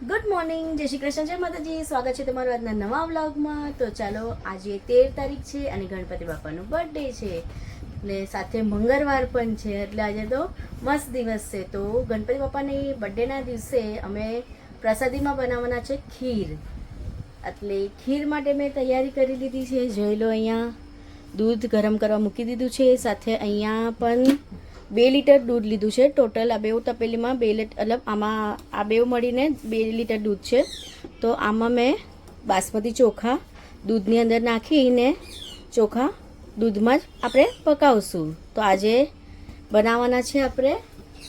Good morning, જય શ્રી કૃષ્ણ, જય માતાજી. સ્વાગત છે તમારું આજના નવા વ્લોગમાં. તો ચાલો, આજે 13 તારીખ છે અને ગણપતિ બાપાનો બર્થડે છે એટલે સાથે મંગળવાર પણ છે, એટલે આજે તો મસ્ત દિવસ છે. તો ગણપતિ બાપાની બર્થડેના દિવસે અમે પ્રસાદીમાં બનાવવાના છે ખીર. એટલે ખીર માટે મેં તૈયારી કરી લીધી છે. જોઈ લો, અહીંયા દૂધ ગરમ કરવા મૂકી દીધું છે. સાથે અહીંયા પણ 2 લીટર દૂધ લીધું છે ટોટલ. આ બેઉ તપેલીમાં 2 લીટર, મતલબ આમાં આ બેઉ મળીને 2 લીટર દૂધ છે. તો આમાં મેં બાસમતી ચોખા દૂધની અંદર નાખીને ચોખા દૂધમાં જ આપણે પકાવશું. તો આજે બનાવવાના છે આપણે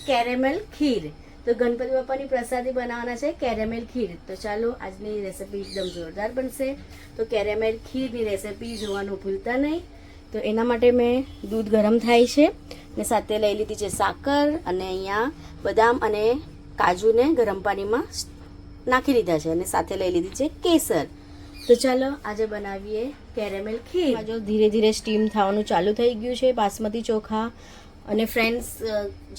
કેરેમલ ખીર. તો ગણપતિ બાપાની પ્રસાદી બનાવવાના છે કેરેમલ ખીર. તો ચાલો, આજની રેસિપી એકદમ જોરદાર બનશે. તો કેરેમલ ખીરની રેસિપી જોવાનું ભૂલતા નહીં. તો એના માટે મેં દૂધ ગરમ થાય છે ને સાથે લઈ લીધી છે સાકર, અને અહીંયા બદામ અને કાજુને ગરમ પાણીમાં નાખી લીધા છે, અને સાથે લઈ લીધી છે કેસર. તો ચાલો આજે બનાવીએ કેરેમલ ખીર. જો ધીરે ધીરે સ્ટીમ થવાનું ચાલુ થઈ ગયું છે બાસમતી ચોખા. અને ફ્રેન્ડ્સ,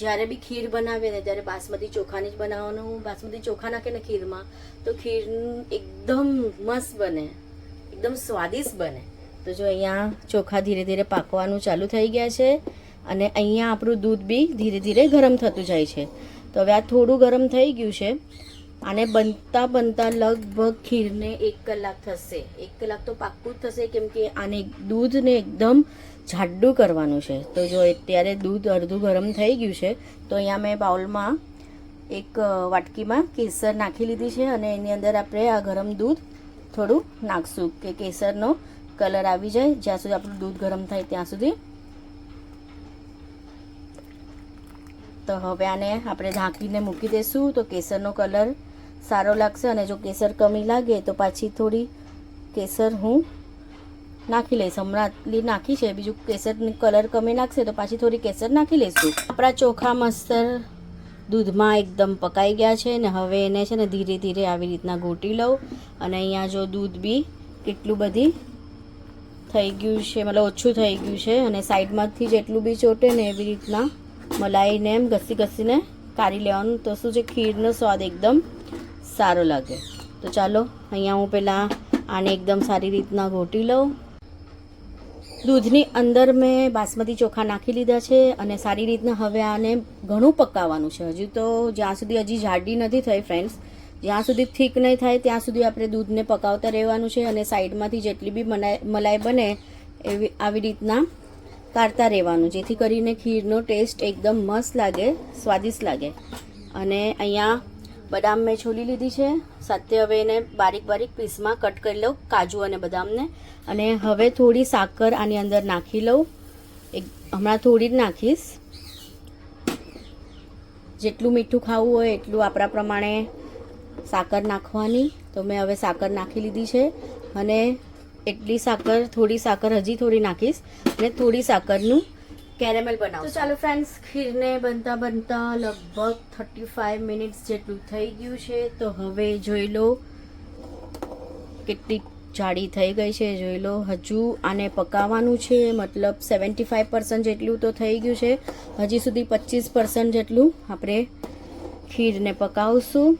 જ્યારે બી ખીર બનાવે ને ત્યારે બાસમતી ચોખાની જ બનાવવાનું. બાસમતી ચોખા નાખે ને ખીરમાં તો ખીર એકદમ મસ્ત બને, એકદમ સ્વાદિષ્ટ બને. તો જો અહીંયા ચોખા ધીરે ધીરે પાકવાનું ચાલુ થઈ ગયા છે, અને અહીંયા આપણું દૂધ બી ધીરે ધીરે ગરમ થતું જાય છે. તો હવે આ થોડું ગરમ થઈ ગયું છે. આને બનતા બનતા લગભગ ખીરને 1 કલાક થશે. 1 કલાક તો પાક્કું જ થશે, કેમ કે આને દૂધને એકદમ જાડું કરવાનું છે. તો જો અત્યારે દૂધ અડધું ગરમ થઈ ગયું છે. તો અહીંયા મેં બાઉલમાં એક વાટકીમાં કેસર નાખી લીધી છે, અને એની અંદર આપણે આ ગરમ દૂધ થોડું નાખશું કે કેસરનો કલર આવી જાય. જ્યાં સુધી આપણું દૂધ ગરમ થાય ત્યાં સુધી. તો હવે આને આપણે ઢાંકીને મૂકી દઈશું. તો કેસરનો કલર સારો લાગશે, અને જો કેસર કમી લાગે તો પાછી થોડી કેસર હું નાખી લઈશ. હમણાં આટલી નાખી છે, બીજું કેસરની કલર કમી નાખશે તો પાછી થોડી કેસર નાખી લઈશું. આપણા ચોખા મસ્ત દૂધમાં એકદમ પકાઈ ગયા છે ને હવે એને છે ને ધીરે ધીરે આવી રીતના ઘોટી લઉં. અને અહીંયા જો દૂધ બી કેટલું બધી થઈ ગયું છે, મતલબ ઓછું થઈ ગયું છે, અને સાઈડમાંથી જેટલું બી ચોટે ને એવી રીતના મલાઈને એમ ઘસી ઘસીને કાઢી લેવાનું. તો શું છે, ખીરનો સ્વાદ એકદમ સારો લાગે. તો ચાલો, અહીંયા હું પહેલાં આને એકદમ સારી રીતના ઘોટી લઉં. દૂધની અંદર મેં બાસમતી ચોખા નાખી લીધા છે, અને સારી રીતના હવે આને ઘણું પકાવવાનું છે. હજુ તો જ્યાં સુધી હજી જાડી નથી થઈ ફ્રેન્ડ્સ, જ્યાં સુધી થીક નહીં થાય ત્યાં સુધી આપણે દૂધને પકાવતા રહેવાનું છે. અને સાઈડમાંથી જેટલી બી મલાઈ બને એવી આવી રીતના કાઢતા રહેવાનું, જેથી કરીને ખીરનો ટેસ્ટ એકદમ મસ્ત લાગે, સ્વાદિષ્ટ લાગે. અને અહીંયા બદામ મેં છોલી લીધી છે. સાથે હવે એને બારીક બારીક પીસમાં કટ કરી લઉં, કાજુ અને બદામને. અને હવે થોડી સાકર આની અંદર નાખી લઉં. હમણાં થોડી જ નાખીશ. જેટલું મીઠું ખાવું હોય એટલું આપણા પ્રમાણે સાકર નાખવાની. તો મેં હવે સાકર નાખી લીધી છે, અને એટલી સાકર, થોડી સાકર હજી થોડી નાખીશ, અને થોડી સાકરનું કેરેમલ બનાવું. તો ચાલો ફ્રેન્ડ્સ, ખીરને બનતા બનતા લગભગ 35 મિનિટ્સ જેટલું થઈ ગયું છે. તો હવે જોઈ લો કેટલી જાડી થઈ ગઈ છે. જોઈ લો, હજુ આને પકાવવાનું છે, મતલબ 75% જેટલું તો થઈ ગયું છે. હજી સુધી 25% જેટલું આપણે ખીરને પકાવશું.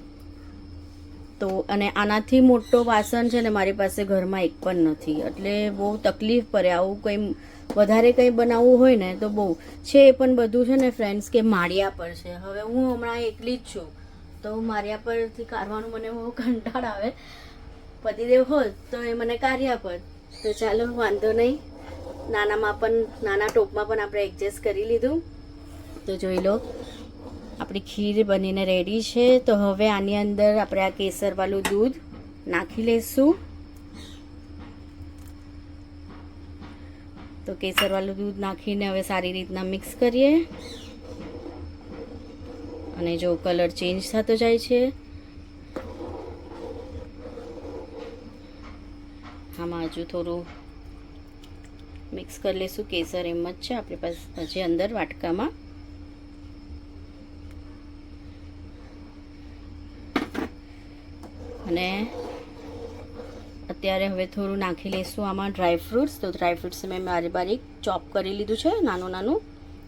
તો અને આનાથી મોટો વાસણ છે ને મારી પાસે ઘરમાં એક પણ નથી, એટલે બહુ તકલીફ પડે. આવું કંઈ વધારે કંઈ બનાવવું હોય ને તો બહુ છે. એ પણ બધું છે ને ફ્રેન્ડ્સ કે માળિયા પર છે. હવે હું હમણાં એકલી જ છું, તો માળિયા પરથી કાઢવાનું મને બહુ કંટાળ આવે. પતિદેવ હોય તો એ મને કાઢ્યા પર. તો ચાલો, વાંધો નહીં, નાનામાં પણ, નાના ટોપમાં પણ આપણે એડજસ્ટ કરી લીધું. તો જોઈ લો, આપણી ખીર બનીને રેડી છે. તો હવે આની અંદર આપણે આ કેસરવાળું દૂધ નાખી લઈશું. તો કેસરવાળું દૂધ નાખીને હવે સારી રીતના મિક્સ કરીએ. અને જો કલર ચેન્જ થતો જાય છે. આમાં હજુ થોડું મિક્સ કરી લઈશું. કેસર એમ જ છે આપણી પાસે હજી અંદર વાટકામાં. અને અત્યારે હવે થોડું નાખી લઈશું આમાં ડ્રાયફ્રૂટ્સ. તો ડ્રાયફ્રૂટ્સ મેં બારીક બારીક ચોપ કરી લીધું છે, નાનું નાનું.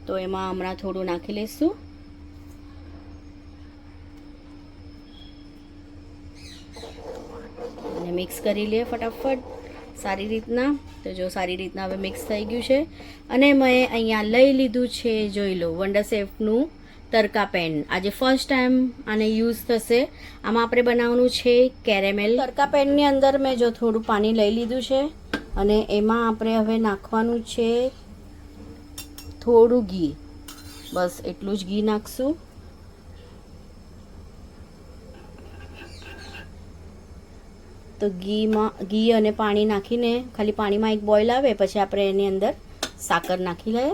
તો એમાં હમણાં થોડું નાખી લઈશું. મિક્સ કરી લઈએ ફટાફટ સારી રીતના. તો જો સારી રીતના હવે મિક્સ થઈ ગયું છે. અને મેં અહીંયા લઈ લીધું છે, જોઈ લો, વંડર શેફનું તડકા પેન. આજે ફર્સ્ટ ટાઈમ આને યુઝ થશે. આમાં આપણે બનાવવાનું છે કેરેમેલ. તડકા પેનની અંદર મેં જો થોડું પાણી લઈ લીધું છે અને એમાં આપણે હવે નાખવાનું છે થોડું ઘી. બસ એટલું જ ઘી નાખશું. તો ઘી અને પાણી નાખીને ખાલી પાણીમાં એક બોઇલ આવે પછી આપણે એની અંદર સાકર નાખી લઈએ.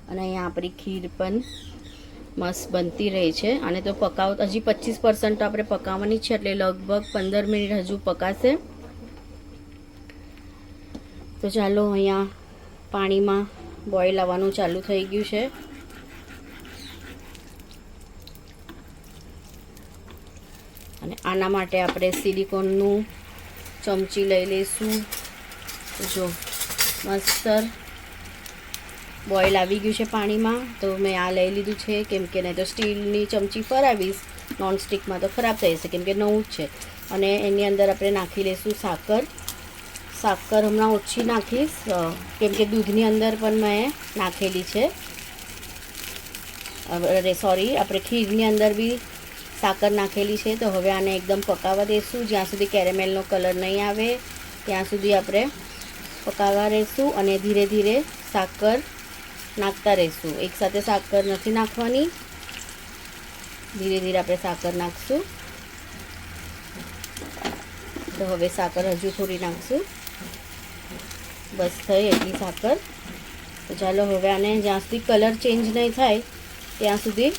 અને અહીંયા આપણી ખીર પણ મસ્ત બનતી રહી છે. આને તો હજી 25% આપણે પકાવવાની છે, એટલે લગભગ 15 મિનિટ હજુ પકાશે. તો ચાલો, અહીંયા પાણીમાં બોઇલ આવવાનું ચાલુ થઈ ગયું છે. અને આના માટે આપણે સિલિકોનનું ચમચી લઈ લઈશું. જો મસ્ત બોઇલ આવી ગયું છે પાણીમાં. તો મેં આ લઈ લીધું છે, કેમ કે નહીં તો સ્ટીલની ચમચી ફરાવીશ નોનસ્ટિકમાં તો ખરાબ થઈ જશે, કેમ કે નવું જ છે. અને એની અંદર આપણે નાખી લઈશું સાકર. સાકર હમણાં ઓછી નાખીશ, કેમ કે દૂધની અંદર પણ મેં નાખેલી છે. સોરી, આપણે ખીરની અંદર બી સાકર નાખેલી છે. તો હવે આને એકદમ પકાવવા દઈશું. જ્યાં સુધી કેરેમેલનો કલર નહીં આવે ત્યાં સુધી આપણે પકાવવા રહીશું. અને ધીરે ધીરે સાકર નાખતા રહીશું. એકસાથે સાકર નથી નાખવાની, ધીરે ધીરે આપણે સાકર નાખશું. તો હવે સાકર હજુ થોડી નાખશું. બસ થઈ એટલી સાકર. તો ચાલો હવે આને જ્યાં સુધી કલર ચેન્જ નહીં થાય ત્યાં સુધી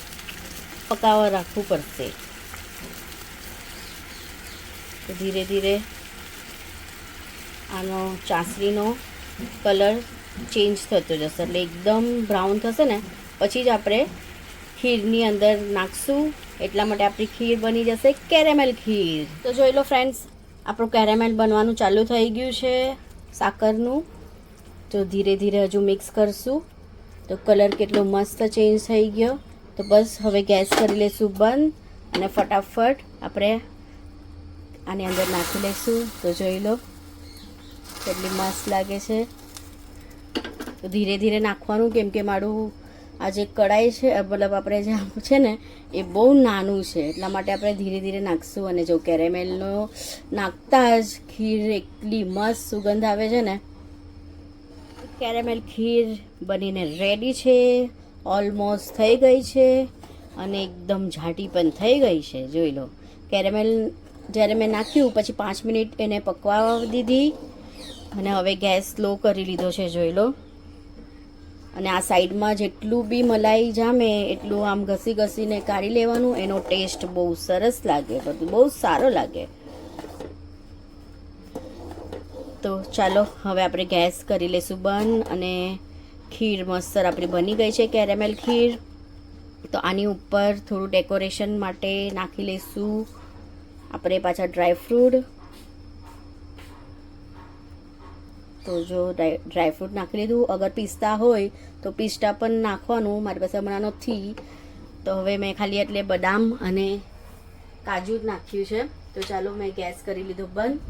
પકાવવા રાખવું પડશે. તો ધીરે ધીરે આનો ચાસણીનો કલર ચેન્જ થતો જશે. એટલે એકદમ બ્રાઉન થશે ને પછી જ આપણે ખીરની અંદર નાખશું. એટલા માટે આપણી ખીર બની જશે કેરેમેલ ખીર. તો જોઈ લો ફ્રેન્ડ્સ, આપણું કેરેમેલ બનવાનું ચાલુ થઈ ગયું છે સાકરનું. તો ધીરે ધીરે હજુ મિક્સ કરશું. તો કલર કેટલો મસ્ત ચેન્જ થઈ ગયો. તો બસ હવે ગેસ કરી લઈશું બંધ અને ફટાફટ આપણે આની અંદર નાખી લઈશું. તો જોઈ લો કેટલી મસ્ત લાગે છે. તો ધીરે ધીરે નાખવાનું, કેમ કે મારું આ જે કડાઈ છે, મતલબ આપણે જે છે ને એ બહુ નાનું છે, એટલા માટે આપણે ધીરે ધીરે નાખશું. અને જો કેરેમેલનો નાખતા જ ખીર એટલી મસ્ત સુગંધ આવે છે ને. કેરેમેલ ખીર બનીને રેડી છે. ઓલમોસ્ટ થઈ ગઈ છે અને એકદમ જાડી પણ થઈ ગઈ છે. જોઈ લો, કેરેમેલ જ્યારે મેં નાખ્યું પછી 5 મિનિટ એને પકવા દીધી અને હવે ગેસ સ્લો કરી લીધો છે. જોઈ લો. અને આ સાઈડમાં જેટલું બી મલાઈ જામે એટલું આમ ઘસી ઘસીને કાઢી લેવાનું. એનો ટેસ્ટ બહુ સરસ લાગે, બધું બહુ સારો લાગે. તો ચાલો હવે આપણે ગેસ કરી લઈશું બંધ. અને ખીર મસ્ત આપણી બની ગઈ છે કેરેમેલ ખીર. તો આની ઉપર થોડું ડેકોરેશન માટે નાખી લઈશું આપણે પાછા ડ્રાયફ્રૂટ. તો જો ડ્રાયફ્રૂટ નાખી લીધું. અગર પિસ્તા હોય તો પિસ્તા પણ નાખવાનું, મારી પાસે હમણાં નથી. તો હવે મેં ખાલી એટલે બદામ અને કાજુ જ નાખ્યું છે. તો ચાલો મેં ગેસ કરી લીધો બંધ.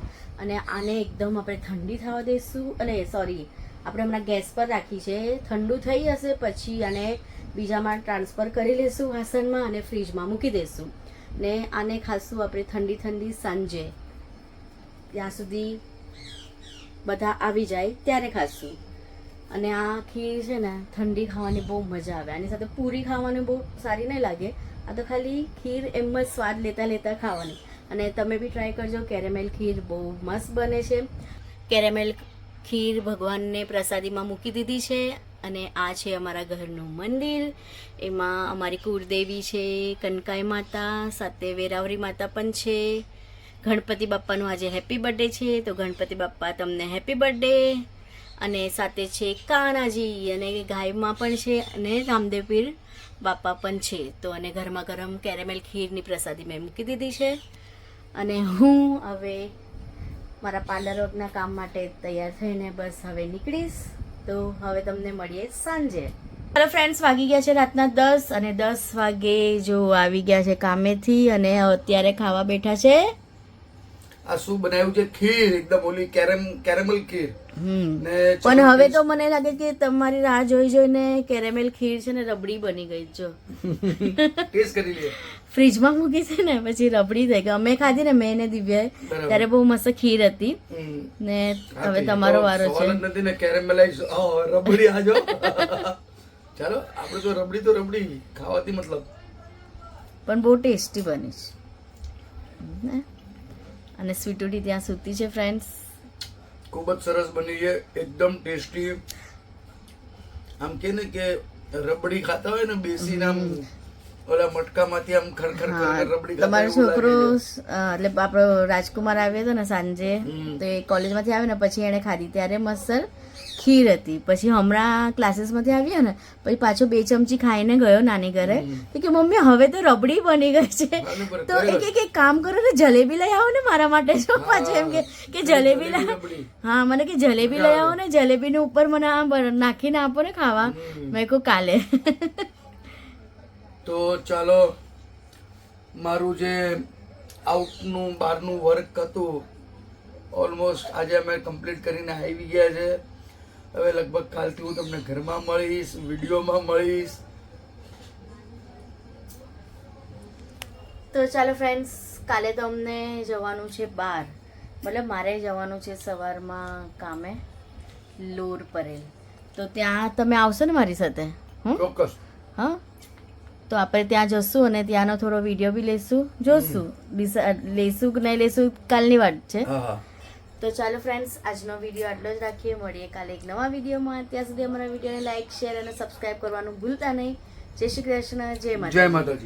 અને આને એકદમ આપણે ઠંડી થવા દઈશું. અને સોરી, આપણે હમણાં ગેસ પર રાખી છે. ઠંડુ થઈ જશે પછી આને બીજામાં ટ્રાન્સફર કરી લઈશું વાસણમાં અને ફ્રીજમાં મૂકી દઈશું. ને આને ખાશું આપણે ઠંડી ઠંડી સાંજે, ત્યાં સુધી બધા આવી જાય ત્યારે ખાશું. અને આ ખીર છે ને ઠંડી ખાવાની બહુ મજા આવે. આની સાથે પૂરી ખાવાની બહુ સારી નહીં લાગે. આ તો ખાલી ખીર એમ જ સ્વાદ લેતા લેતા ખાવાની. અને તમે બી ટ્રાય કરજો. કેરેમેલ ખીર બહુ મસ્ત બને છે. કેરેમેલ ખીર ભગવાનને પ્રસાદીમાં મૂકી દીધી છે. અને આ છે અમારા ઘરનું મંદિર. એમાં અમારી કુળદેવી છે, કનકાઈ માતા, સાથે વેરાવરી માતા પણ છે. ગણપતિ બાપ્પાનું આજે હેપી બર્થડે છે. તો ગણપતિ બાપ્પા તમને હેપી બર્થડે. અને સાથે છે કાનાજી, અને ગાયમાં પણ છે, અને રામદેવ પીર બાપા પણ છે. તો અને ગરમા ગરમ કેરેમેલ ખીરની પ્રસાદી મેં મૂકી દીધી છે. અને હું હવે મારા પાર્લર વર્કના કામ માટે તૈયાર થઈને બસ હવે નીકળીશ. તો હવે તમને મળીએ સાંજે. હેલો ફ્રેન્ડ્સ, વાગી ગયા છે રાતના 10 અને 10 વાગે જો આવી ગયા છે કામેથી અને અત્યારે ખાવા બેઠા છે. આ શું બનાવ્યું છે? ખીર, એકદમ ઓલી કેરેમલ ખીર. ને પણ હવે તો મને લાગે કે તમારી રાહ જોઈ જોઈને કેરેમેલ ખીર છે ને રબડી બની ગઈ. જો ટેસ્ટ કરી લે. ફ્રીજમાં મૂકી છે ને પછી રબડી થઈ ગઈ. અમે ખાધી ને મેં ને દિવ્યાએ, ત્યારે બહુ મસ્ત ખીર હતી. ને હવે તમારો વારો છે. સવાલ જ નથી ને કેરેમલાઈઝ રબડી આજો. ચાલો, આપણે તો રબડી ખાવાથી મતલબ. પણ બહુ ટેસ્ટી બની છે. અને સ્વીટુડી ત્યાં સૂતી છે ફ્રેન્ડ્સ. ખૂબ જ સરસ બની છે, એકદમ ટેસ્ટી. આમ કે ને કે રબડી ખાતા હોય ને બેસીને આમ ઓલા મટકામાંથી આમ ખરખર રબડી ખાતા તમારો એવું છોકરો લાગે છે. એટલે આપણો રાજકુમાર આવ્યો હતો ને સાંજે, તો એ કોલેજમાંથી આવ્યો ને પછી એને ખાધી ત્યારે મસ્ત ખીર હતી. પછી હમણાં ક્લાસીસમાંથી આવ્યો ને પછી પાછો 2 ચમચી ખાઈને ગયો નાની ઘરે. તો કે મમ્મી હવે તો રબડી બની ગઈ છે. તો એક કામ કરો ને જલેબી લઈ આવો ને મારા માટે. જો પાછો એમ કે જલેબી લઈ, હા મને કે જલેબી લઈ આવો ને, જલેબીની ઉપર મને આ નાખીને આપો ને ખાવા. મેં કહું કાલે. તો ચાલો, મારું જે આઉટનું બહારનું વર્ક હતું ઓલમોસ્ટ આજે અમે કમ્પ્લીટ કરીને આવી ગયા છે. હવે લગભગ કાલથી હું તમને ઘરમાં મળીશ, વિડીયોમાં મળીશ. તો ચાલો ફ્રેન્ડ્સ, કાલે તો અમને જવાનું છે બહાર. મતલબ મારે જવાનું છે સવારમાં કામે લોર પરેલ. તો ત્યાં તમે આવશો ને મારી સાથે? ચોક્કસ. હા, તો આપણે ત્યાં જશું અને ત્યાંનો થોડો વિડીયો બી લઈશું, જોશું લઈશું કે નહીં લઈશું કાલની વાત છે. તો ચાલો ફ્રેન્ડ્સ, આજનો વિડીયો આટલો જ રાખીએ. મળીએ કાલે એક નવા વિડીયોમાં. ત્યાં સુધી અમારા વિડીયોને લાઈક, શેર અને સબસ્ક્રાઈબ કરવાનું ભૂલતા નહીં. જય શ્રી કૃષ્ણ, જય માતા. જય માતાજી.